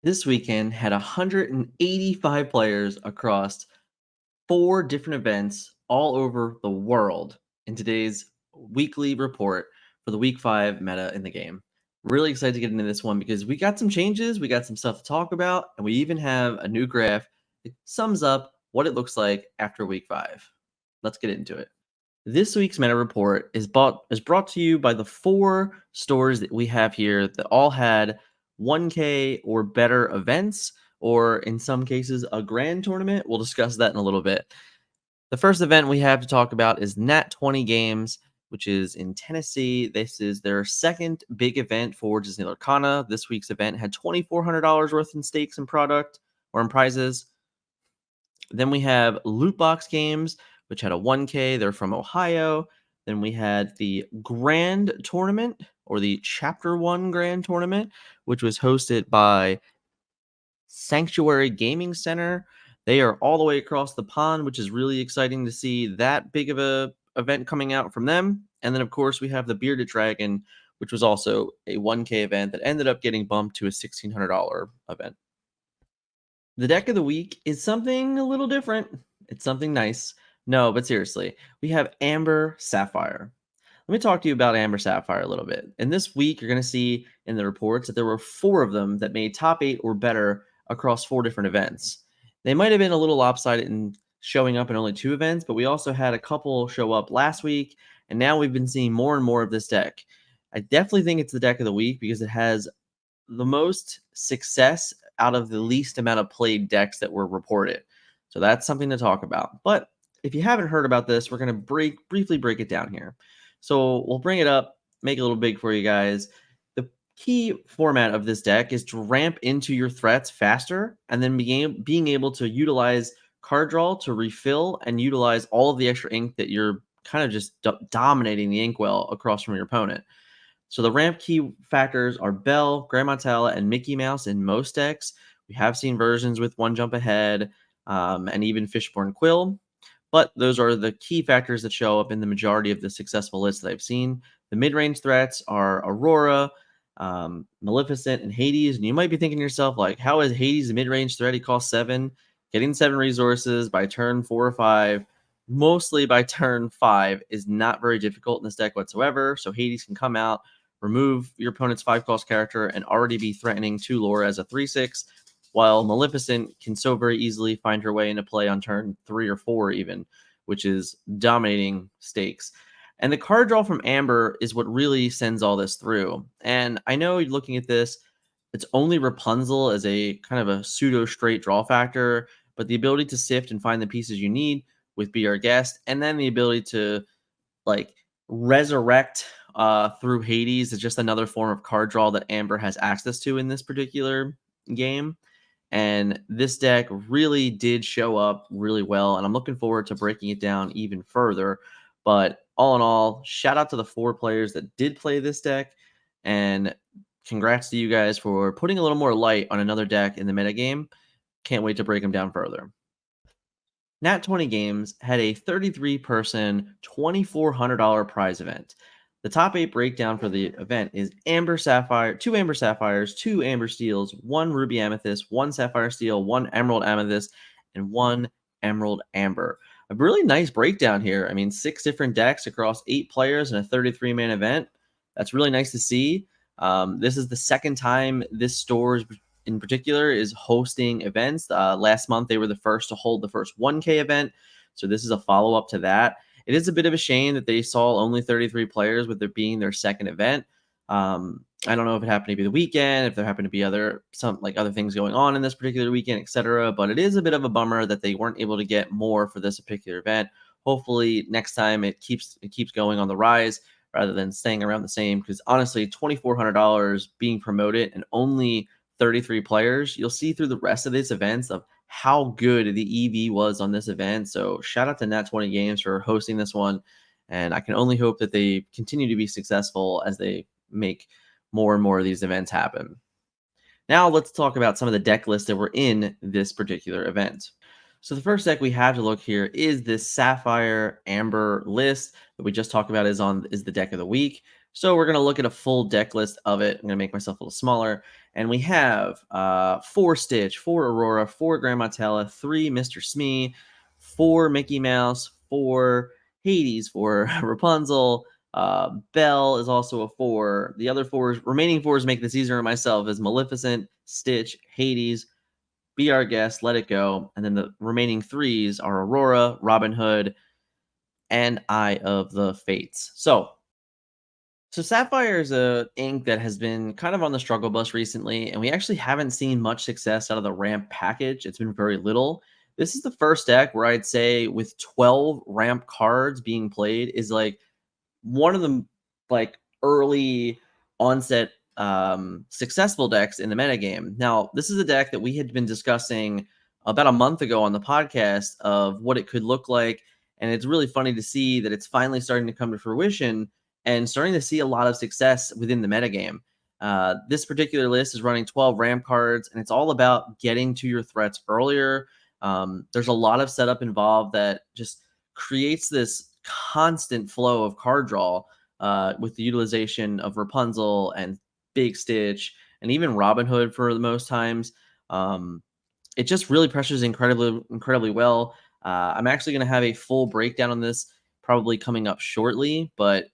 This weekend had 185 players across 4 different events all over the world in today's weekly report for the week 5 meta in the game. Really excited to get into this one because we got some changes, we got some stuff to talk about, and we even have a new graph that sums up what it looks like after week 5. Let's get into it. This week's meta report is brought to you by the 4 stores that we have here that all had 1K or better events, or in some cases, a grand tournament. We'll discuss that in a little bit. The first event we have to talk about is Nat 20 Games, which is in Tennessee. This is their second big event for Disney Lorcana. This week's event had $2,400 worth in stakes and product or in prizes. Then we have Lootbox Games, which had a 1K. They're from Ohio. Then we had the Grand Tournament, or the Chapter 1 Grand Tournament, which was hosted by Sanctuary Gaming Center. They are all the way across the pond, which is really exciting to see that big of a event coming out from them. And then, of course, we have the Bearded Dragon, which was also a 1K event that ended up getting bumped to a $1,600 event. The deck of the week is something a little different. It's something nice. No, but seriously, we have Amber Sapphire. Let me talk to you about Amber Sapphire a little bit. And this week, you're going to see in the reports that there were 4 of them that made top 8 or better across 4 different events. They might have been a little lopsided in showing up in only 2 events, but we also had a couple show up last week, and now we've been seeing more and more of this deck. I definitely think it's the deck of the week because it has the most success out of the least amount of played decks that were reported. So that's something to talk about. But if you haven't heard about this, we're going to briefly break it down here. So we'll bring it up, make it a little big for you guys. The key format of this deck is to ramp into your threats faster and then being able to utilize card draw to refill and utilize all of the extra ink that you're kind of just dominating the inkwell across from your opponent. So the ramp key factors are Belle, Grandma Tala, and Mickey Mouse in most decks. We have seen versions with One Jump Ahead and even Fishborn Quill, but those are the key factors that show up in the majority of the successful lists that I've seen. The mid-range threats are Aurora, Maleficent, and Hades. And you might be thinking to yourself, like, how is Hades a mid-range threat? He costs 7. Getting 7 resources by turn 4 or 5, mostly by turn 5, is not very difficult in this deck whatsoever. So Hades can come out, remove your opponent's 5-cost character, and already be threatening 2 lore as a 3/6, while Maleficent can so very easily find her way into play on turn 3 or 4 even, which is dominating stakes. And the card draw from Amber is what really sends all this through. And I know you're looking at this, it's only Rapunzel as a kind of a pseudo straight draw factor, but the ability to sift and find the pieces you need with Be Our Guest, and then the ability to like resurrect through Hades is just another form of card draw that Amber has access to in this particular game. And this deck really did show up really well, and I'm looking forward to breaking it down even further. But all in all, shout out to the 4 players that did play this deck, and congrats to you guys for putting a little more light on another deck in the metagame. Can't wait to break them down further. Nat 20 Games had a 33-person, $2,400 prize event. The top 8 breakdown for the event is Amber Sapphire, 2 Amber Sapphires, 2 Amber Steels, 1 Ruby Amethyst, 1 Sapphire Steel, 1 Emerald Amethyst, and 1 Emerald Amber. A really nice breakdown here. I mean, 6 different decks across 8 players in a 33-man event. That's really nice to see. This is the second time this store in particular is hosting events. Last month, they were the first to hold the first 1K event. So this is a follow-up to that. It is a bit of a shame that they saw only 33 players with it being their second event. I don't know if it happened to be the weekend, if there happened to be other things going on in this particular weekend, etc. But it is a bit of a bummer that they weren't able to get more for this particular event. Hopefully next time it keeps going on the rise rather than staying around the same. Because honestly, $2,400 being promoted and only 33 players, you'll see through the rest of these events of how good the EV was on this event. So shout out to Nat 20 Games for hosting this one. And I can only hope that they continue to be successful as they make more and more of these events happen. Now let's talk about some of the deck lists that were in this particular event. So the first deck we have to look here is this Sapphire Amber list that we just talked about is the deck of the week. So we're going to look at a full deck list of it. I'm going to make myself a little smaller. And we have 4 Stitch, 4 Aurora, 4 Grandma Tella, 3 Mr. Smee, 4 Mickey Mouse, 4 Hades, 4 Rapunzel. Belle is also a 4. The other remaining fours make this easier on myself is Maleficent, Stitch, Hades, Be Our Guest, Let It Go. And then the remaining 3s are Aurora, Robin Hood, and Eye of the Fates. So Sapphire is a ink that has been kind of on the struggle bus recently, and we actually haven't seen much success out of the ramp package. It's been very little. This is the first deck where I'd say with 12 ramp cards being played is like one of the like early onset successful decks in the metagame. Now, this is a deck that we had been discussing about a month ago on the podcast of what it could look like, and it's really funny to see that it's finally starting to come to fruition and starting to see a lot of success within the metagame. This particular list is running 12 ramp cards, and it's all about getting to your threats earlier. There's a lot of setup involved that just creates this constant flow of card draw with the utilization of Rapunzel and Big Stitch and even Robin Hood for the most times. It just really pressures incredibly well. I'm actually going to have a full breakdown on this probably coming up shortly, but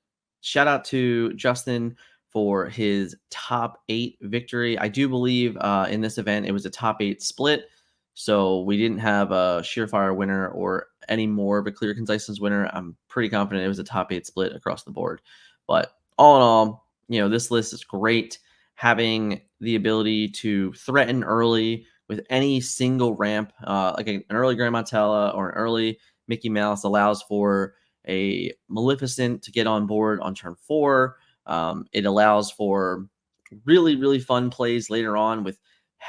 shout out to Justin for his top 8 victory. I do believe in this event it was a top 8 split. So we didn't have a Sheerfire winner or any more of a Clear Conciseness winner. I'm pretty confident it was a top 8 split across the board. But all in all, this list is great. Having the ability to threaten early with any single ramp, like an early Grandma Tella or an early Mickey Mouse allows for a Maleficent to get on board on turn 4. It allows for really, really fun plays later on with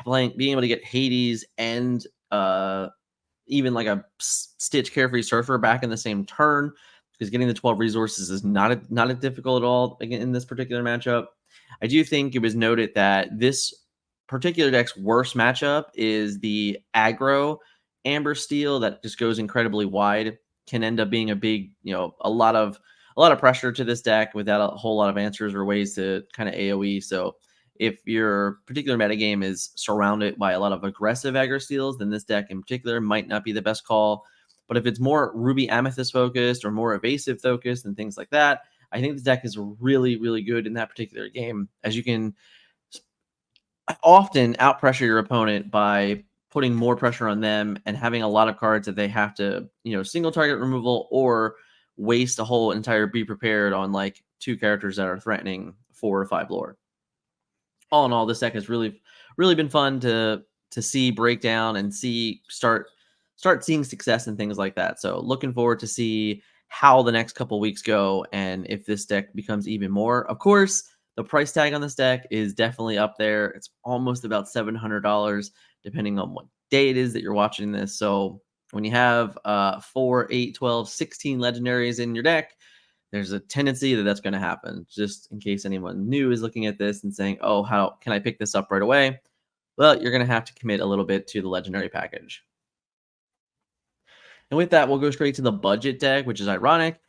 being able to get Hades and even like a Stitch Carefree Surfer back in the same turn, because getting the 12 resources is not a difficult at all in this particular matchup. I do think it was noted that this particular deck's worst matchup is the aggro Amber Steel that just goes incredibly wide. Can end up being a big, a lot of pressure to this deck without a whole lot of answers or ways to kind of AoE. So if your particular metagame is surrounded by a lot of aggressive aggro steals, then this deck in particular might not be the best call. But if it's more Ruby Amethyst focused or more Evasive focused and things like that, I think this deck is really, really good in that particular game, as you can often outpressure your opponent by putting more pressure on them and having a lot of cards that they have to, single target removal or waste a whole entire be prepared on like 2 characters that are threatening 4 or 5 lore. All in all, this deck has really, really been fun to see break down and start seeing success and things like that. So looking forward to see how the next couple weeks go and if this deck becomes even more. Of course, the price tag on this deck is definitely up there. It's almost about $700, depending on what day it is that you're watching this. So when you have 4, 8, 12, 16 legendaries in your deck, there's a tendency that that's going to happen. Just in case anyone new is looking at this and saying, oh, how can I pick this up right away? Well, you're going to have to commit a little bit to the legendary package. And with that, we'll go straight to the budget deck, which is ironic.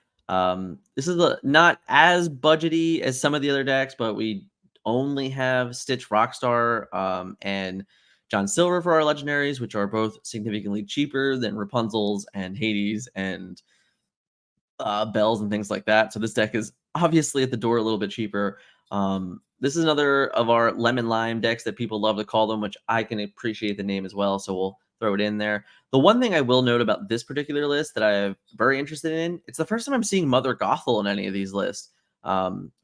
This is not as budgety as some of the other decks, but we only have Stitch Rockstar and John Silver for our legendaries, which are both significantly cheaper than Rapunzel's and Hades and Bells and things like that. So this deck is obviously at the door a little bit cheaper. This is another of our lemon lime decks that people love to call them, which I can appreciate the name as well. So we'll throw it in there. The one thing I will note about this particular list that I'm very interested in, it's the first time I'm seeing Mother Gothel in any of these lists,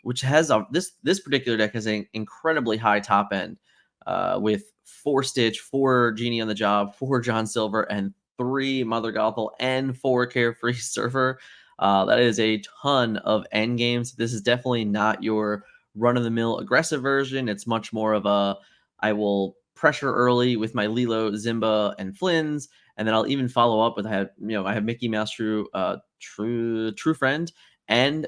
which has this particular deck has an incredibly high top end with 4 Stitch, 4 Genie on the Job, 4 John Silver, and 3 Mother Gothel, and 4 Carefree Surfer. That is a ton of end games. This is definitely not your run-of-the-mill aggressive version. It's much more of I will pressure early with my Lilo, Zimba, and Flynn's, and then I'll even follow up with I have Mickey Mouse True Friend, and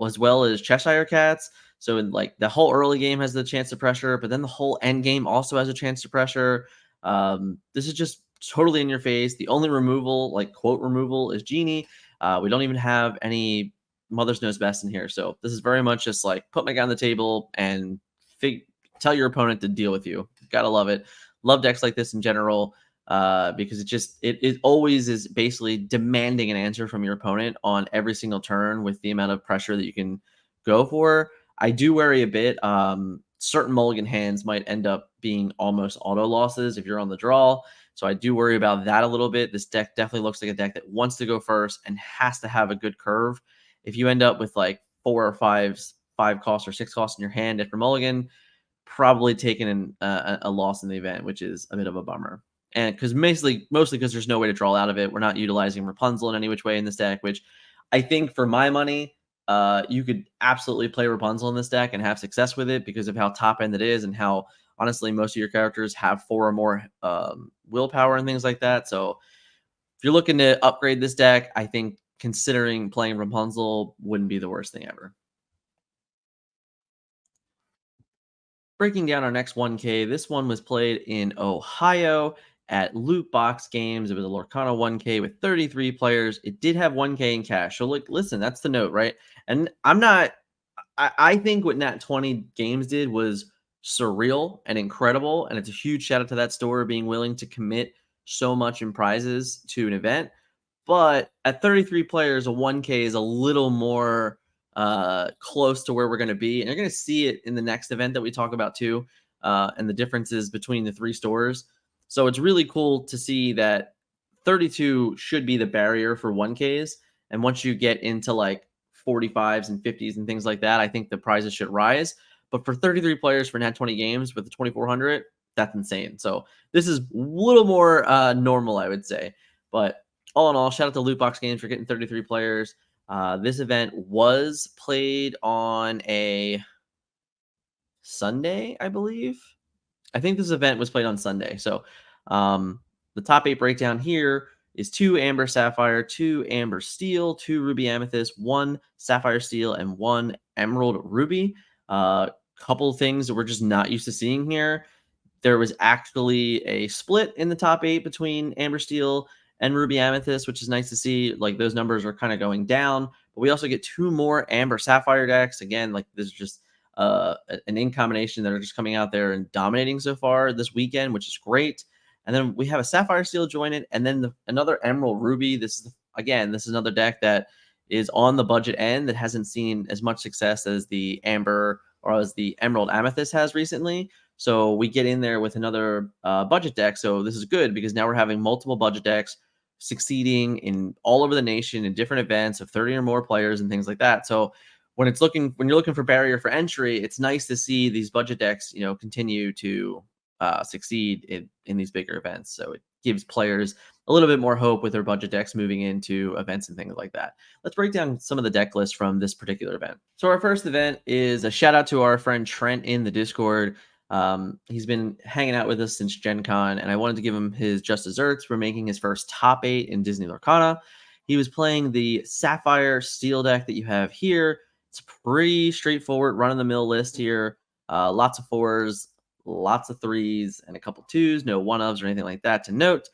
as well as Cheshire Cats. So in like the whole early game has the chance to pressure, but then the whole end game also has a chance to pressure. This is just totally in your face. The only removal, like quote removal, is Genie. We don't even have any Mother's Knows Best in here. So this is very much just like put my guy on the table and tell your opponent to deal with you. Gotta love it. Love decks like this in general, because it always is basically demanding an answer from your opponent on every single turn with the amount of pressure that you can go for. I do worry a bit. Certain mulligan hands might end up being almost auto losses if you're on the draw. So I do worry about that a little bit. This deck definitely looks like a deck that wants to go first and has to have a good curve. If you end up with like five costs or six costs in your hand after mulligan, probably taking a loss in the event, which is a bit of a bummer. And because mostly because there's no way to draw out of it. We're not utilizing Rapunzel in any which way in this deck, which I think for my money, you could absolutely play Rapunzel in this deck and have success with it because of how top end it is and how honestly most of your characters have four or more willpower and things like that. So if you're looking to upgrade this deck, I think considering playing Rapunzel wouldn't be the worst thing ever. Breaking down our next 1K, this one was played in Ohio at Lootbox Games. It was a Lorcana 1K with 33 players. It did have 1K in cash. So, look, listen, that's the note, right? And I'm not, I think what Nat 20 Games did was surreal and incredible. And it's a huge shout out to that store being willing to commit so much in prizes to an event. But at 33 players, a 1K is a little more close to where we're going to be. And you're going to see it in the next event that we talk about too, and the differences between the three stores. So it's really cool to see that 32 should be the barrier for 1Ks. And once you get into like 45s and 50s and things like that, I think the prizes should rise. But for 33 players for Nat 20 games with the 2400, that's insane. So this is a little more normal, I would say. But all in all, shout out to Lootbox Games for getting 33 players. This event was played on a Sunday, I believe. I think this event was played on Sunday. So the top 8 breakdown here is 2 Amber Sapphire, 2 Amber Steel, 2 Ruby Amethyst, 1 Sapphire Steel, and 1 Emerald Ruby. Couple things that we're just not used to seeing here. There was actually a split in the top 8 between Amber Steel and Ruby Amethyst, which is nice to see. Like those numbers are kind of going down, but we also get 2 more Amber Sapphire decks. Again, like this is just an in combination that are just coming out there and dominating so far this weekend, which is great. And then we have a Sapphire Steel join it, and then another Emerald Ruby. This is another deck that is on the budget end that hasn't seen as much success as the Amber or as the Emerald Amethyst has recently. So we get in there with another budget deck. So this is good because now we're having multiple budget decks succeeding in all over the nation in different events of 30 or more players and things like that. So when you're looking for barrier for entry, it's nice to see these budget decks, continue to succeed in these bigger events. So it gives players a little bit more hope with their budget decks moving into events and things like that. Let's break down some of the deck lists from this particular event. So our first event is a shout out to our friend Trent in the Discord. He's been hanging out with us since Gen Con, and I wanted to give him his just desserts for making his first top 8 in Disney Lorcana. He was playing the Sapphire Steel deck that you have here. It's pretty straightforward, run-of-the-mill list here. Lots of 4s, lots of 3s, and a couple 2s. No 1-ofs or anything like that to note.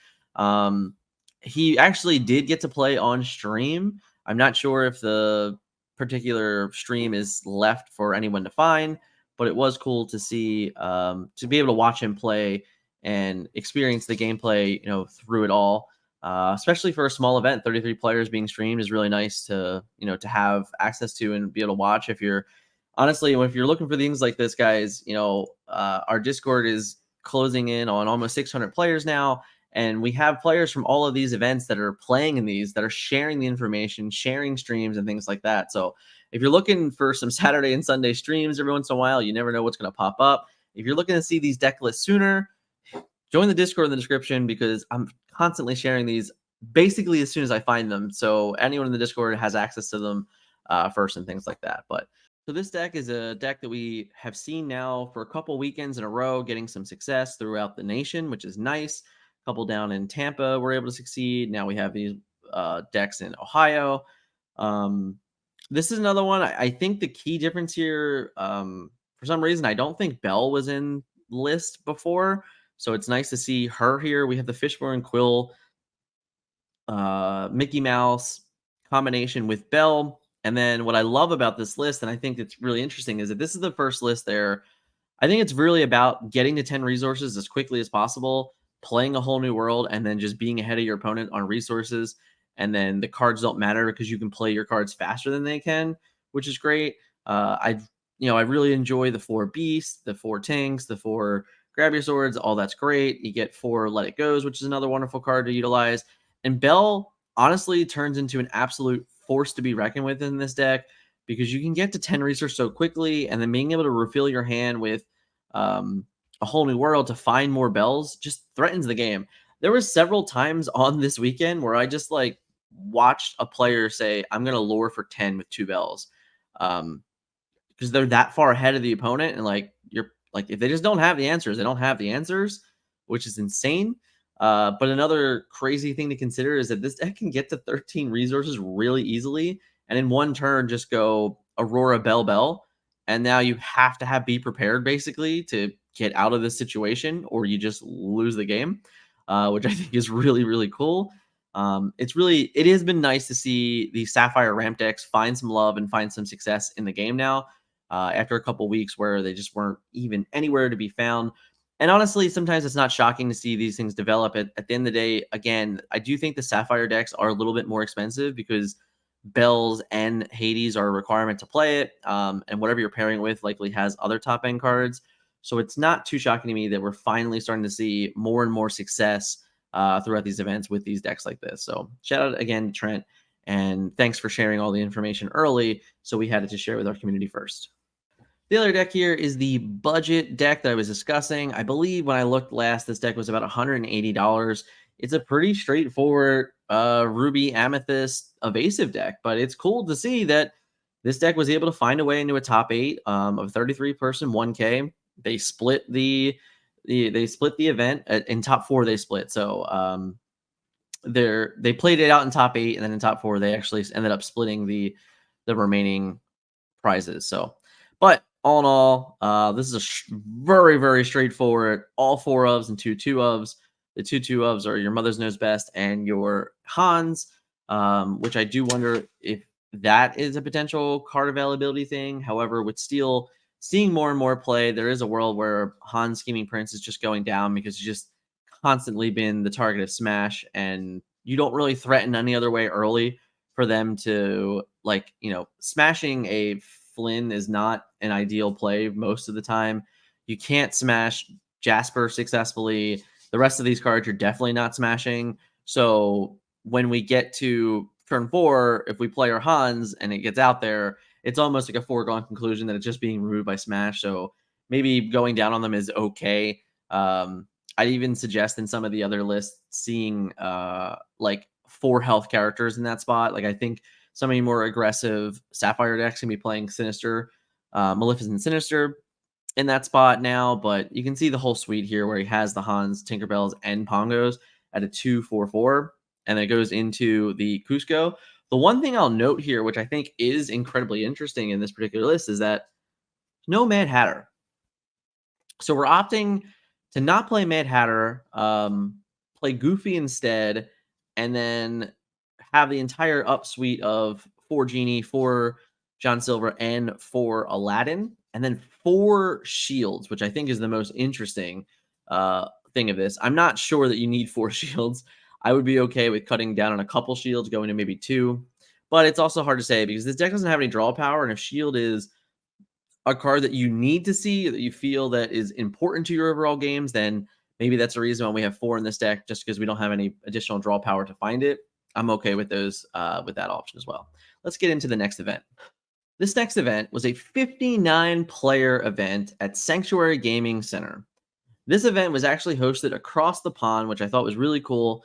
He actually did get to play on stream. I'm not sure if the particular stream is left for anyone to find, but it was cool to see, to be able to watch him play and experience the gameplay, through it all. Especially for a small event, 33 players being streamed is really nice to have access to and be able to watch. If you're looking for things like this, guys, our Discord is closing in on almost 600 players now. And we have players from all of these events that are playing in these, that are sharing the information, sharing streams and things like that. So if you're looking for some Saturday and Sunday streams every once in a while, you never know what's going to pop up. If you're looking to see these deck lists sooner, join the Discord in the description because I'm constantly sharing these basically as soon as I find them. So anyone in the Discord has access to them first and things like that. So this deck is a deck that we have seen now for a couple weekends in a row, getting some success throughout the nation, which is nice. A couple down in Tampa were able to succeed. Now we have these decks in Ohio. This is another one. I think the key difference here, for some reason, I don't think Belle was in list before. So it's nice to see her here. We have the Fishbone Quill, Mickey Mouse combination with Belle. And then what I love about this list, and I think it's really interesting, is that this is the first list there. I think it's really about getting to 10 resources as quickly as possible, playing a whole new world, and then just being ahead of your opponent on resources. And then the cards don't matter because you can play your cards faster than they can, which is great. I really enjoy the 4 beasts, the 4 tanks, the 4 grab your swords. All that's great. You get 4 let it goes, which is another wonderful card to utilize. And Bell honestly turns into an absolute force to be reckoned with in this deck because you can get to 10 resources so quickly, and then being able to refill your hand with um, a whole new world to find more bells just threatens the game. There was several times on this weekend where I just like watched a player say, "I'm going to lure for 10 with 2 bells," because they're that far ahead of the opponent, and like you're like if they just don't have the answers, they don't have the answers, which is insane. But another crazy thing to consider is that this deck can get to 13 resources really easily, and in one turn just go Aurora Bell Bell, and now you have to be prepared basically to get out of this situation, or you just lose the game, which I think is really really cool. It has been nice to see the Sapphire ramp decks find some love and find some success in the game now. After a couple weeks where they just weren't even anywhere to be found. And honestly, sometimes it's not shocking to see these things develop. At the end of the day, again, I do think the Sapphire decks are a little bit more expensive because Bells and Hades are a requirement to play it. And whatever you're pairing with likely has other top end cards. So it's not too shocking to me that we're finally starting to see more and more success throughout these events with these decks like this. So shout out again to Trent. And thanks for sharing all the information early. So we had it to share with our community first. The other deck here is the budget deck that I was discussing. I believe when I looked last, this deck was about $180. It's a pretty straightforward Ruby Amethyst Evasive deck, but it's cool to see that this deck was able to find a way into a top 8 of 33 person 1K. They split the event in top 4. They split, so they played it out in top 8, and then in top 4 they actually ended up splitting the remaining prizes. So, but all in all, this is a very, very straightforward. All 4 ofs and 2 ofs. The 2 ofs are your Mother's Knows Best and your Hans, which I do wonder if that is a potential card availability thing. However, with Steel seeing more and more play, there is a world where Hans Scheming Prince is just going down because he's just constantly been the target of Smash, and you don't really threaten any other way early for them to smashing a Flynn is not an ideal play most of the time. You can't smash Jasper successfully. The rest of these cards you're definitely not smashing. So when we get to turn 4, if we play our Hans and it gets out there, it's almost like a foregone conclusion that it's just being removed by Smash. So maybe going down on them is okay. I'd even suggest in some of the other lists seeing 4 health characters in that spot. Like I think some of the more aggressive Sapphire decks can be playing Sinister, Maleficent Sinister in that spot now, but you can see the whole suite here where he has the Hans, Tinkerbells, and Pongos at a 2/4/4, and it goes into the Cusco. The one thing I'll note here, which I think is incredibly interesting in this particular list, is that no Mad Hatter. So we're opting to not play Mad Hatter, play Goofy instead, and then have the entire up suite of 4 Genie, 4 John Silver, and 4 Aladdin, and then 4 shields, which I think is the most interesting thing of this. I'm not sure that you need 4 shields. I would be okay with cutting down on a couple shields, going to maybe 2, but it's also hard to say because this deck doesn't have any draw power, and if shield is a card that you need to see, that you feel that is important to your overall games, then maybe that's the reason why we have 4 in this deck, just because we don't have any additional draw power to find it. I'm okay with those, with that option as well. Let's get into the next event. This next event was a 59-player event at Sanctuary Gaming Center. This event was actually hosted across the pond, which I thought was really cool.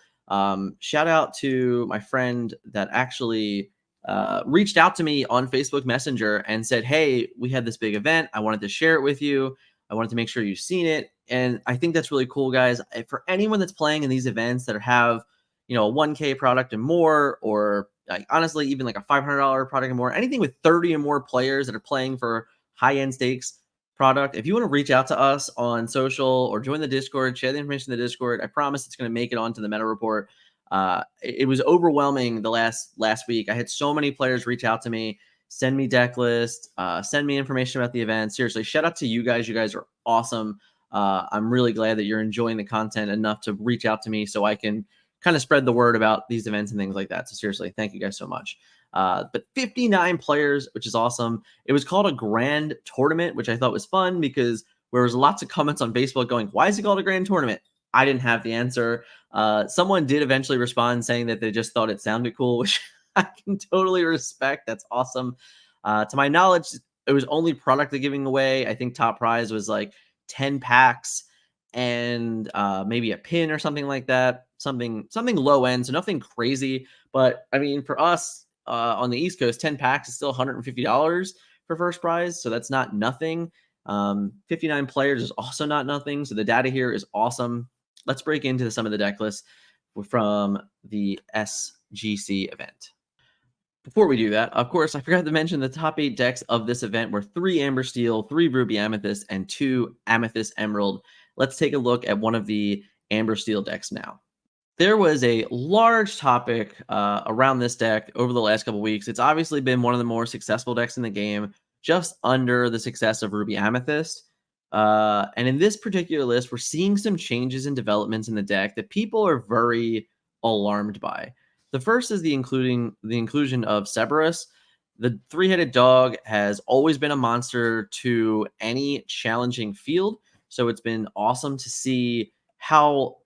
Shout out to my friend that actually reached out to me on Facebook Messenger and said, "Hey, we had this big event. I wanted to share it with you. I wanted to make sure you've seen it." And I think that's really cool, guys. For anyone that's playing in these events that have, a 1K product and more, or like honestly, even like a $500 product and more, anything with 30 or more players that are playing for high-end stakes product, if you want to reach out to us on social or join the Discord, share the information in the Discord, I promise it's going to make it onto the meta report. It was overwhelming the last week. I had so many players reach out to me, send me deck lists, send me information about the event. Seriously, shout out to you guys. You guys are awesome. I'm really glad that you're enjoying the content enough to reach out to me so I can kind of spread the word about these events and things like that. So seriously, thank you guys so much. But 59 players, which is awesome. It was called a grand tournament, which I thought was fun because there was lots of comments on Facebook going, "Why is it called a grand tournament?" I didn't have the answer. Someone did eventually respond saying that they just thought it sounded cool, which I can totally respect. That's awesome. To my knowledge, it was only product they're giving away. I think top prize was like 10 packs and maybe a pin or something like that. Something low end, so nothing crazy. But I mean, for us on the East Coast, 10 packs is still $150 for first prize, so that's not nothing. 59 players is also not nothing. So the data here is awesome. Let's break into some of the deck lists from the SGC event. Before we do that, of course, I forgot to mention the top 8 decks of this event were 3 Amber Steel, 3 Ruby Amethyst, and 2 Amethyst Emerald. Let's take a look at one of the Amber Steel decks now. There was a large topic around this deck over the last couple weeks. It's obviously been one of the more successful decks in the game, just under the success of Ruby Amethyst. And in this particular list, we're seeing some changes and developments in the deck that people are very alarmed by. The first is the inclusion of Cerberus. The three-headed dog has always been a monster to any challenging field, so it's been awesome to see how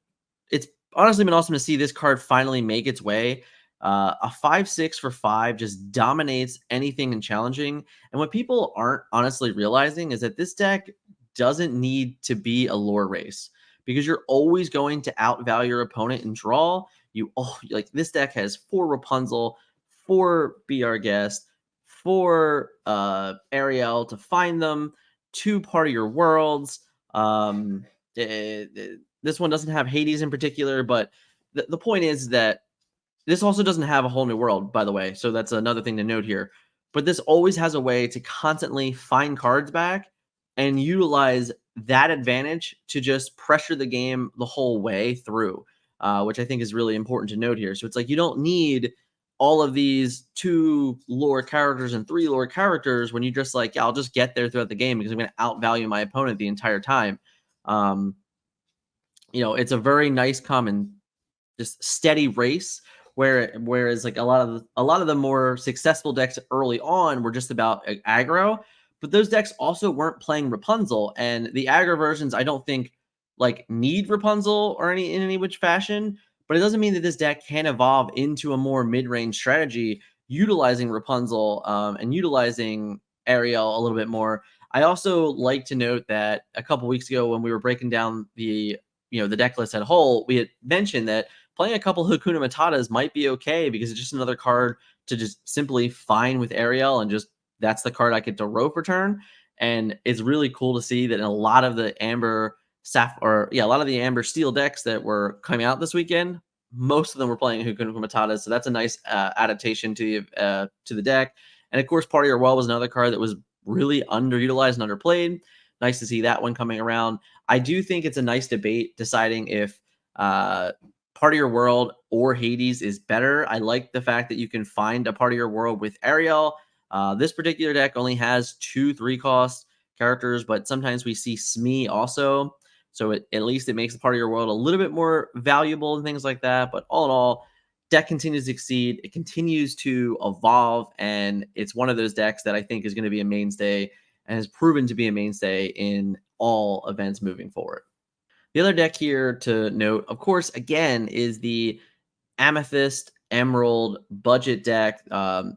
it's honestly been awesome to see this card finally make its way. A 5/6 for 5 just dominates anything in challenging. And what people aren't honestly realizing is that this deck doesn't need to be a lore race because you're always going to outvalue your opponent and draw. Like this deck has 4 Rapunzel, 4 Be Our Guest, 4 Ariel to find them, 2 Part of Your Worlds. This one doesn't have Hades in particular, but the point is that this also doesn't have a whole new world, by the way. So that's another thing to note here. But this always has a way to constantly find cards back and utilize that advantage to just pressure the game the whole way through, which I think is really important to note here. So it's like you don't need all of these 2 lore characters and 3 lore characters when you just like, yeah, I'll just get there throughout the game because I'm going to outvalue my opponent the entire time. It's a very nice, common, just steady race. Whereas like a lot of the more successful decks early on were just about aggro, but those decks also weren't playing Rapunzel, and the aggro versions I don't think like need Rapunzel or in any which fashion. But it doesn't mean that this deck can evolve into a more mid-range strategy utilizing Rapunzel and utilizing Ariel a little bit more. I also like to note that a couple weeks ago when we were breaking down the deck list as a whole, we had mentioned that playing a couple Hakuna Matatas might be okay because it's just another card to just simply find with Ariel and just that's the card I get to rope return. And it's really cool to see that in a lot of the Amber a lot of the Amber Steel decks that were coming out this weekend, most of them were playing Hakuna Matatas. So that's a nice adaptation to the deck. And of course, Part of Your Well was another card that was really underutilized and underplayed. Nice to see that one coming around. I do think it's a nice debate deciding if Part of Your World or Hades is better. I like the fact that you can find a Part of Your World with Ariel. This particular deck only has 2 3-cost characters, but sometimes we see Smee also. So at least it makes the Part of Your World a little bit more valuable and things like that. But all in all, deck continues to succeed. It continues to evolve, and it's one of those decks that I think is going to be a mainstay and has proven to be a mainstay in all events moving forward. The other deck here to note, of course, again, is the Amethyst Emerald budget deck.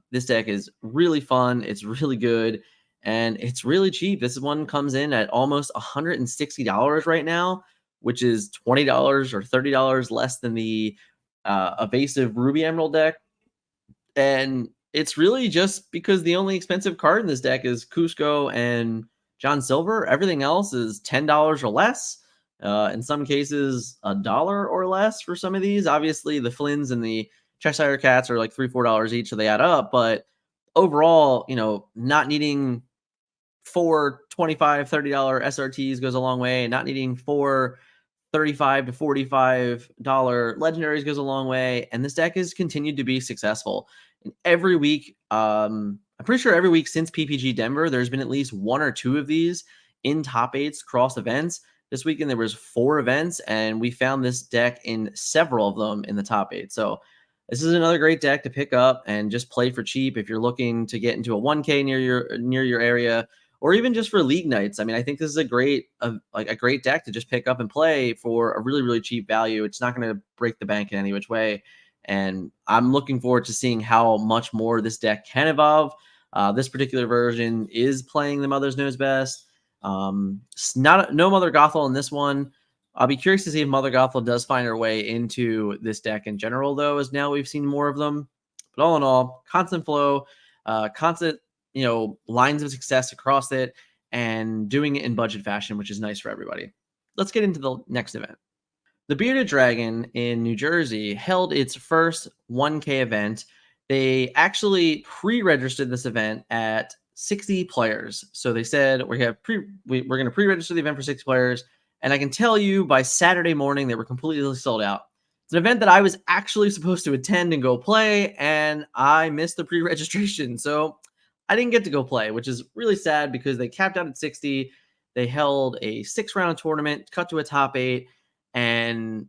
This deck is really fun. It's really good. And it's really cheap. This one comes in at almost $160 right now, which is $20 or $30 less than the Evasive Ruby Emerald deck. And it's really just because the only expensive card in this deck is Cusco and John Silver. Everything else is $10 or less. In some cases, $1 or less for some of these. Obviously, the Flynns and the Cheshire Cats are like $3-4 each, so they add up. But overall, not needing 4 $25, $30 SRTs goes a long way. Not needing 4 $35 to $45 legendaries goes a long way. And this deck has continued to be successful. And every week, I'm pretty sure every week since PPG Denver, there's been at least 1 or 2 of these in top eights cross events. This weekend there was 4 events, and we found this deck in several of them in the top 8. So this is another great deck to pick up and just play for cheap if you're looking to get into a 1K near your area, or even just for league nights. I mean, I think this is a great like a great deck to just pick up and play for a really really cheap value. It's not going to break the bank in any which way, and I'm looking forward to seeing how much more this deck can evolve. This particular version is playing the Mother's Knows Best. No Mother Gothel in this one. I'll be curious to see if Mother Gothel does find her way into this deck in general, though, as now we've seen more of them. But all in all, constant flow, constant, lines of success across it, and doing it in budget fashion, which is nice for everybody. Let's get into the next event. The Bearded Dragon in New Jersey held its first 1K event. They actually pre-registered this event at 60 players. So they said we're going to pre-register the event for 60 players, and I can tell you by Saturday morning they were completely sold out. It's an event that I was actually supposed to attend and go play, and I missed the pre-registration. So I didn't get to go play, which is really sad because they capped out at 60. They held a 6-round tournament, cut to a top 8, and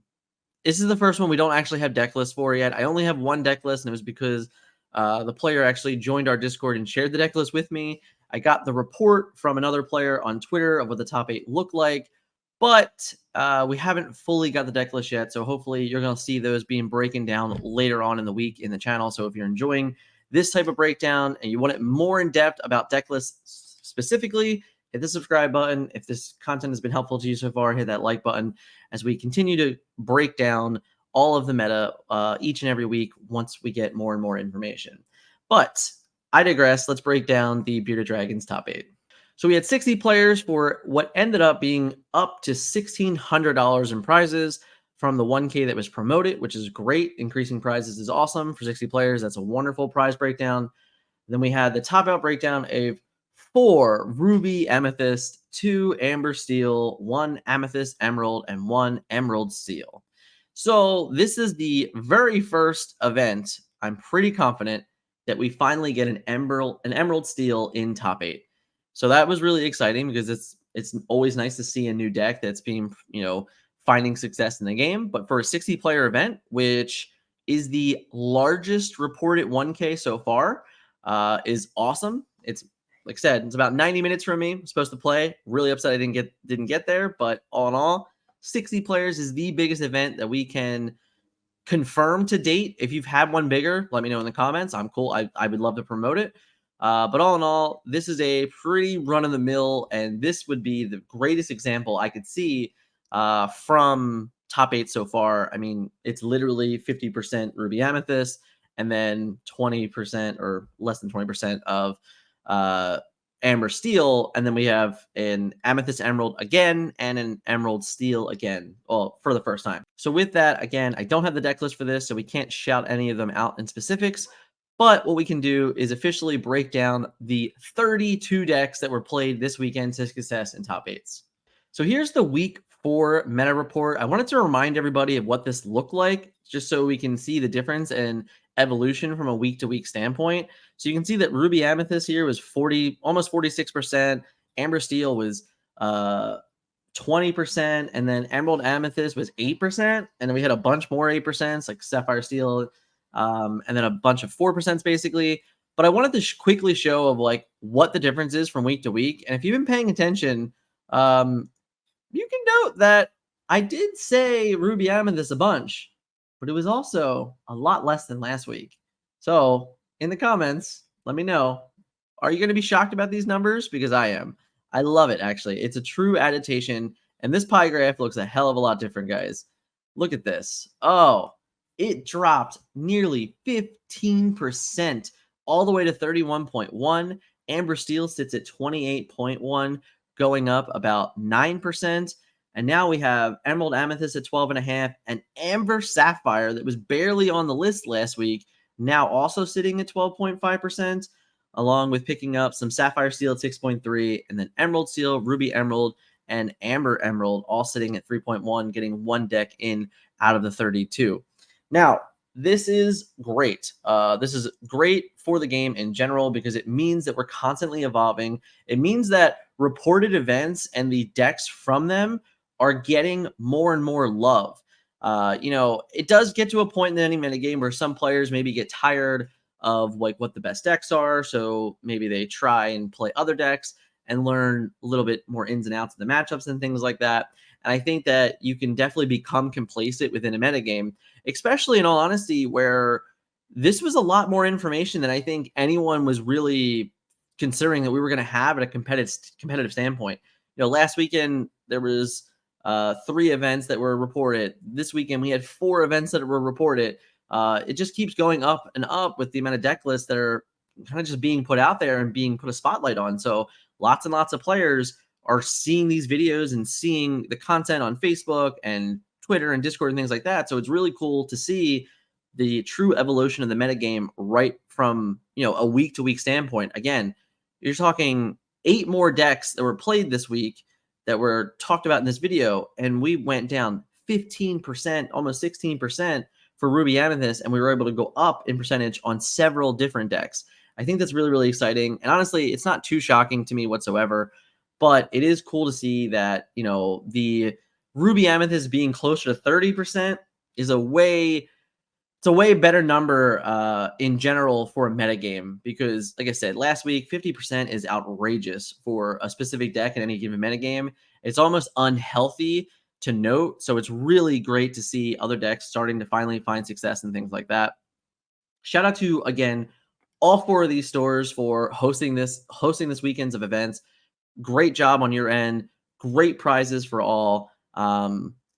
this is the first one we don't actually have deck lists for yet. I only have one deck list, and it was because the player actually joined our Discord and shared the deck list with me. I got the report from another player on Twitter of what the top 8 looked like, but we haven't fully got the deck list yet, so hopefully you're going to see those being broken down later on in the week in the channel. So if you're enjoying this type of breakdown and you want it more in depth about deck lists specifically, hit the subscribe button. If this content has been helpful to you so far, hit that like button as we continue to break down all of the meta each and every week once we get more and more information. But I digress. Let's break down the Bearded Dragons top 8. So we had 60 players for what ended up being up to $1,600 in prizes from the 1K that was promoted, which is great. Increasing prizes is awesome for 60 players. That's a wonderful prize breakdown. Then we had the top out breakdown of 4 Ruby Amethyst, 2 Amber Steel, 1 Amethyst Emerald, and 1 Emerald Steel. So this is the very first event, I'm pretty confident, that we finally get an Emerald Steel in top 8. So that was really exciting because it's always nice to see a new deck that's being, finding success in the game. But for a 60-player event, which is the largest reported 1K so far, is awesome. It's like I said, it's about 90 minutes for me. I'm supposed to play. Really upset I didn't get there, but all in all, 60 players is the biggest event that we can confirm to date. If you've had one bigger, let me know in the comments. I'm cool. I would love to promote it. But all in all, this is a pretty run-of-the-mill, and this would be the greatest example I could see from top 8 so far. I mean, it's literally 50% Ruby Amethyst, and then 20% or less than 20% of Amber Steel, and then we have an Amethyst Emerald again and an Emerald Steel again, well, for the first time. So with that, again, I don't have the deck list for this, so we can't shout any of them out in specifics, but what we can do is officially break down the 32 decks that were played this weekend to success in top 8s. So here's the week 4 meta report. I wanted to remind everybody of what this looked like, just so we can see the difference and evolution from a week-to-week standpoint. So you can see that Ruby Amethyst here was almost 46%. Amber Steel was 20%, and then Emerald Amethyst was 8%, and then we had a bunch more 8%, like Sapphire Steel, and then a bunch of 4% basically. But I wanted to quickly show of like what the difference is from week to week. And if you've been paying attention, you can note that I did say Ruby Amethyst a bunch, but it was also a lot less than last week. So in the comments, let me know. Are you going to be shocked about these numbers? Because I am. I love it, actually. It's a true adaptation, and this pie graph looks a hell of a lot different, guys. Look at this. Oh, it dropped nearly 15%, all the way to 31.1. Amber Steel sits at 28.1, going up about 9%. And now we have Emerald Amethyst at 12.5, and Amber Sapphire that was barely on the list last week, now also sitting at 12.5%, along with picking up some Sapphire Steel at 6.3, and then Emerald Steel, Ruby Emerald, and Amber Emerald all sitting at 3.1, getting one deck in out of the 32. Now, this is great. This is great for the game in general because it means that we're constantly evolving. It means that reported events and the decks from them are getting more and more love. It does get to a point in any minigame where some players maybe get tired of like what the best decks are, so maybe they try and play other decks and learn a little bit more ins and outs of the matchups and things like that. And I think that you can definitely become complacent within a metagame, especially in all honesty, where this was a lot more information than I think anyone was really considering that we were going to have at a competitive standpoint. Last weekend there was 3 events that were reported. This weekend we had 4 events that were reported. It just keeps going up and up with the amount of deck lists that are kind of just being put out there and being put a spotlight on. So lots and lots of players are seeing these videos and seeing the content on Facebook and Twitter and Discord and things like that. So it's really cool to see the true evolution of the metagame right from, a week to week standpoint. Again, you're talking 8 more decks that were played this week that were talked about in this video, and we went down 15%, almost 16% for Ruby Amethyst, and we were able to go up in percentage on several different decks. I think that's really, really exciting. And honestly, it's not too shocking to me whatsoever, but it is cool to see that, the Ruby Amethyst being closer to 30% is it's a way better number in general for a metagame because, like I said, last week, 50% is outrageous for a specific deck in any given metagame. It's almost unhealthy to note. So it's really great to see other decks starting to finally find success and things like that. Shout out to, again, all 4 of these stores for hosting this weekends of events. Great job on your end. Great prizes for all.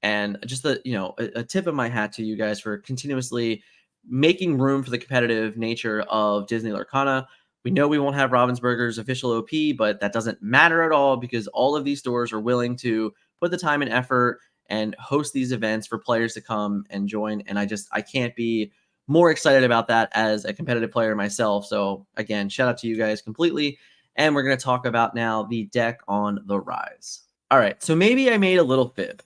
And just a tip of my hat to you guys for continuously making room for the competitive nature of Disney Lorcana. We know we won't have Ravensburger's official OP, but that doesn't matter at all because all of these stores are willing to put the time and effort and host these events for players to come and join. And I can't be more excited about that as a competitive player myself. So again, shout out to you guys completely. And we're going to talk about now the deck on the rise. All right, so maybe I made a little fib.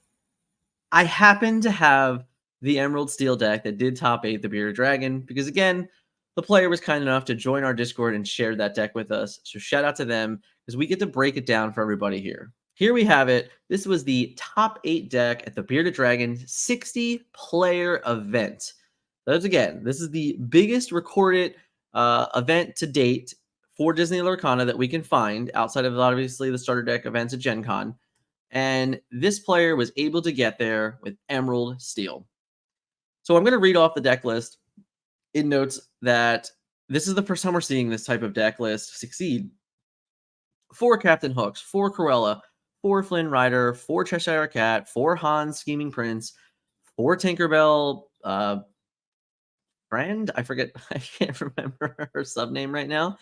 I happen to have the Emerald Steel deck that did top 8 the Bearded Dragon because, again, the player was kind enough to join our Discord and share that deck with us. So shout out to them because we get to break it down for everybody here. Here we have it. This was the top 8 deck at the Bearded Dragon 60-player event. This is the biggest recorded event to date for Disney Lorcana that we can find outside of obviously the starter deck events at Gen Con. And this player was able to get there with Emerald Steel. So I'm going to read off the deck list. It notes that this is the first time we're seeing this type of deck list succeed. 4 Captain Hooks, 4 Cruella, 4 Flynn Rider, 4 Cheshire Cat, 4 Hans Scheming Prince, 4 Tinkerbell, Brand? I forget. I can't remember her sub name right now.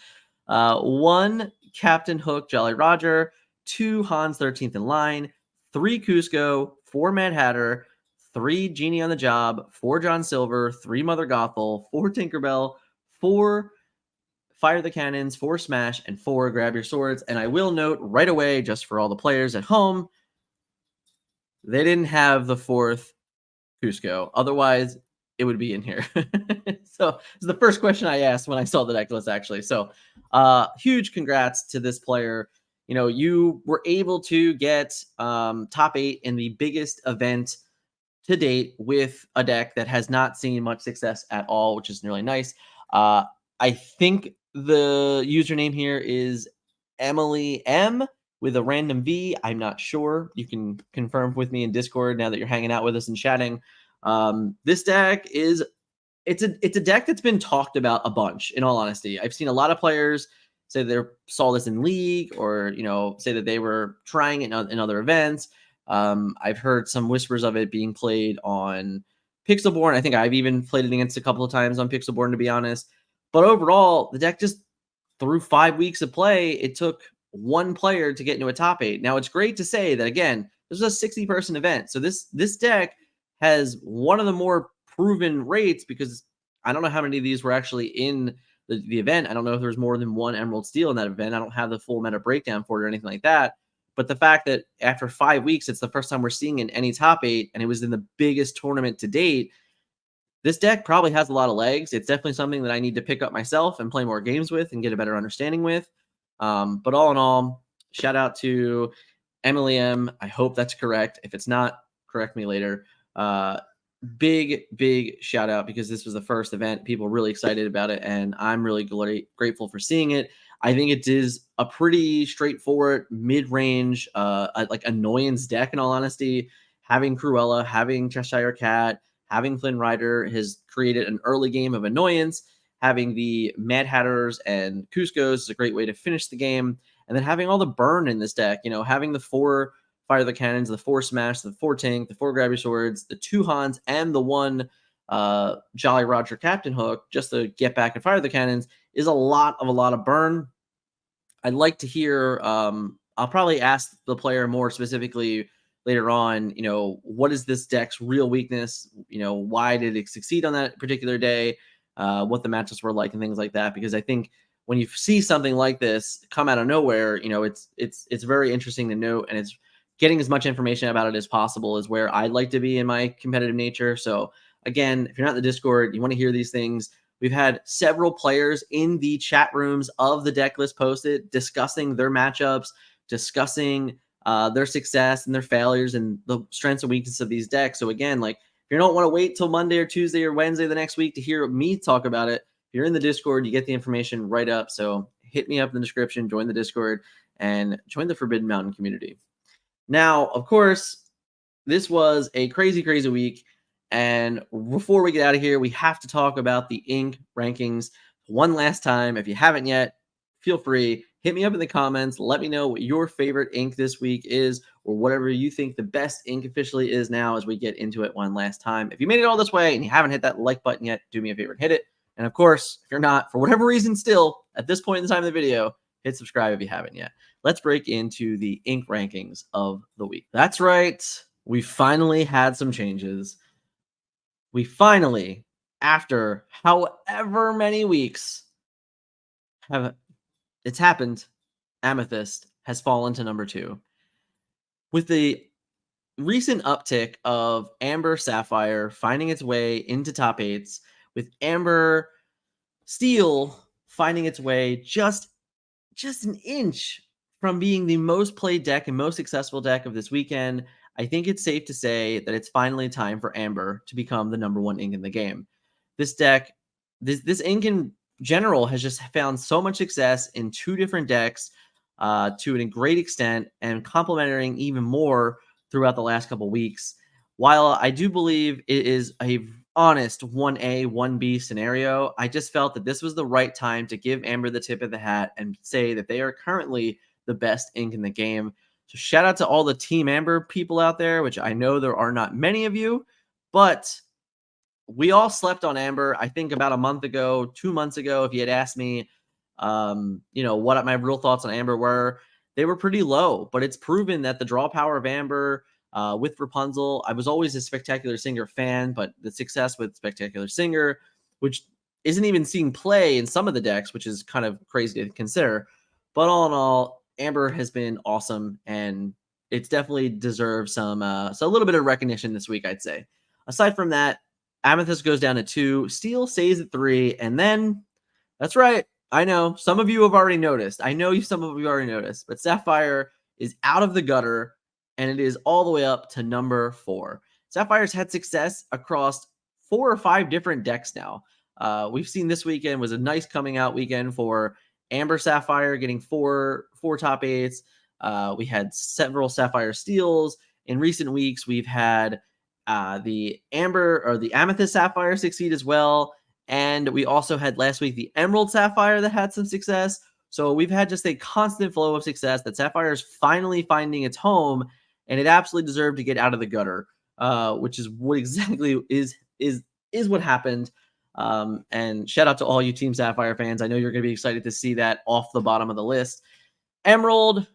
1 Captain Hook Jolly Roger, 2 Hans 13th in Line, 3 Cusco, 4 Mad Hatter, 3 Genie on the Job, 4 John Silver, 3 Mother Gothel, 4 Tinkerbell, 4 Fire the Cannons, 4 Smash, and 4 Grab Your Swords. And I will note right away, just for all the players at home, they didn't have the 4th Cusco. Otherwise, it would be in here. So it's the first question I asked when I saw the deck list, actually. So huge congrats to this player. You were able to get top 8 in the biggest event to date with a deck that has not seen much success at all, which is really nice. I think the username here is Emily M with a random V. I'm not sure. You can confirm with me in Discord now that you're hanging out with us and chatting. This deck it's a deck that's been talked about a bunch, in all honesty. I've seen a lot of players say they saw this in League or, say that they were trying it in other events. I've heard some whispers of it being played on Pixelborn. I think I've even played it against a couple of times on Pixelborn, to be honest. But overall, the deck just, through 5 weeks of play, it took 1 player to get into a top 8. Now, it's great to say that, again, this was a 60-person event. So this deck has one of the more proven rates because I don't know how many of these were actually in the event. I don't know if there's more than 1 Emerald Steel in that event. I don't have the full meta breakdown for it or anything like that. But the fact that after 5 weeks, it's the first time we're seeing it in any top 8, and it was in the biggest tournament to date, this deck probably has a lot of legs. It's definitely something that I need to pick up myself and play more games with and get a better understanding with. But all in all, shout out to Emily M. I hope that's correct. If it's not, correct me later. Big shout out because this was the first event. People were really excited about it, and I'm really grateful for seeing it. I think it is a pretty straightforward mid-range, like annoyance deck. In all honesty, having Cruella, having Cheshire Cat, having Flynn Rider has created an early game of annoyance. Having the Mad Hatters and Cusco's is a great way to finish the game. And then having all the burn in this deck, having the 4 Fire the Cannons, the 4 Smash, the 4 Tank, the 4 Grab Your Swords, the 2 Hans, and the 1 Jolly Roger Captain Hook just to get back and fire the cannons is a lot of burn. I'd like to hear, I'll probably ask the player more specifically later on, what is this deck's real weakness? Why did it succeed on that particular day? What the matchups were like and things like that. Because I think when you see something like this come out of nowhere, it's very interesting to note, and it's getting as much information about it as possible is where I'd like to be in my competitive nature. So again, if you're not in the Discord, you want to hear these things. We've had several players in the chat rooms of the deck list posted discussing their matchups, discussing their success and their failures and the strengths and weaknesses of these decks. So again, like if you don't want to wait till Monday or Tuesday or Wednesday the next week to hear me talk about it, if you're in the Discord, you get the information right up. So hit me up in the description, join the Discord, and join the Forbidden Mountain community. Now, of course, this was a crazy week. And before we get out of here, we have to talk about the Ink rankings one last time. If you haven't yet, feel free. Hit me up in the comments. Let me know what your favorite Ink this week is, or whatever you think the best Ink officially is now as we get into it one last time. If you made it all this way and you haven't hit that like button yet, do me a favor and hit it. And of course, if you're not, for whatever reason still, at this point in the time of the video, hit subscribe if you haven't yet. Let's break into the Ink rankings of the week. That's right. We finally had some changes. We finally, after however many weeks, it's happened. Amethyst has fallen to number 2. With the recent uptick of Amber Sapphire finding its way into top 8s, with Amber Steel finding its way just an inch from being the most played deck and most successful deck of this weekend, I think it's safe to say that it's finally time for Amber to become the number 1 Ink in the game. This deck, this Ink in general has just found so much success in 2 different decks to a great extent, and complementing even more throughout the last couple weeks. While I do believe it is a honest 1A, 1B scenario, I just felt that this was the right time to give Amber the tip of the hat and say that they are currently the best Ink in the game. So shout out to all the Team Amber people out there, which I know there are not many of you, but we all slept on Amber. I think about a month ago, 2 months ago, if you had asked me, what my real thoughts on Amber were, they were pretty low, but it's proven that the draw power of Amber with Rapunzel, I was always a Spectacular Singer fan, but the success with Spectacular Singer, which isn't even seeing play in some of the decks, which is kind of crazy to consider. But all in all, Amber has been awesome, and it's definitely deserved some a little bit of recognition this week, I'd say. Aside from that, Amethyst goes down to 2, Steel stays at 3, and then, that's right, I know, some of you have already noticed. Some of you already noticed, but Sapphire is out of the gutter, and it is all the way up to number 4. Sapphire's had success across 4 or 5 different decks now. We've seen this weekend was a nice coming out weekend for Amber Sapphire getting four top 8s. We had several Sapphire Steels. In recent weeks, we've had the Amethyst Sapphire succeed as well. And we also had last week the Emerald Sapphire that had some success. So we've had just a constant flow of success that Sapphire is finally finding its home, and it absolutely deserved to get out of the gutter, which is what exactly is what happened. And shout out to all you Team Sapphire fans. I know you're going to be excited to see that off the bottom of the list. Emerald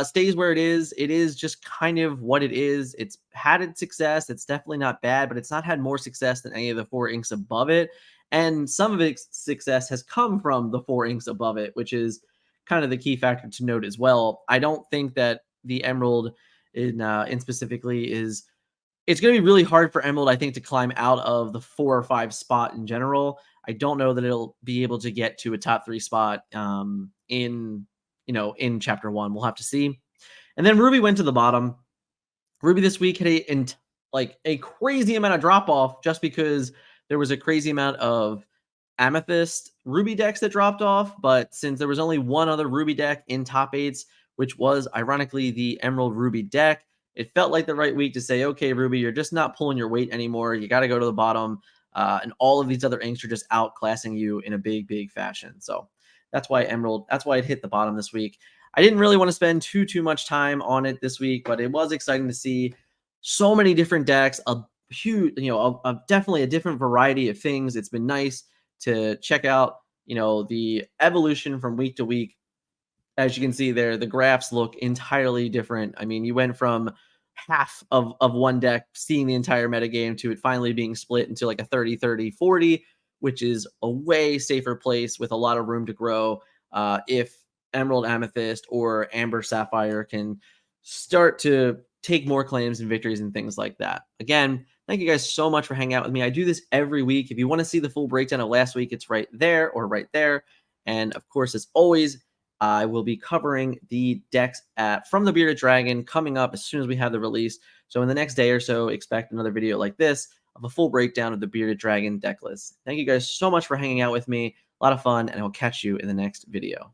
stays where it is. It is just kind of what it is. It's had its success. It's definitely not bad, but it's not had more success than any of the 4 inks above it. And some of its success has come from the 4 inks above it, which is kind of the key factor to note as well. I don't think that the Emerald in specifically is it's going to be really hard for Emerald, I think, to climb out of the 4 or 5 spot in general. I don't know that it'll be able to get to a top 3 spot in chapter 1. We'll have to see. And then Ruby went to the bottom. Ruby this week had a crazy amount of drop off just because there was a crazy amount of Amethyst Ruby decks that dropped off. But since there was only one other Ruby deck in top 8s, which was ironically the Emerald Ruby deck, it felt like the right week to say, okay, Ruby, you're just not pulling your weight anymore. You got to go to the bottom. And all of these other inks are just outclassing you in a big, big fashion. So that's why it hit the bottom this week. I didn't really want to spend too much time on it this week, but it was exciting to see so many different decks, a huge, definitely a different variety of things. It's been nice to check out, the evolution from week to week. As you can see there, the graphs look entirely different. I mean, you went from half of one deck seeing the entire metagame to it finally being split into like a 30-30-40, which is a way safer place with a lot of room to grow. If Emerald Amethyst or Amber Sapphire can start to take more claims and victories and things like that. Again, thank you guys so much for hanging out with me. I do this every week. If you want to see the full breakdown of last week, it's right there or right there. And of course, as always, I will be covering the decks from the Bearded Dragon coming up as soon as we have the release. So in the next day or so, expect another video like this of a full breakdown of the Bearded Dragon deck list. Thank you guys so much for hanging out with me. A lot of fun, and I will catch you in the next video.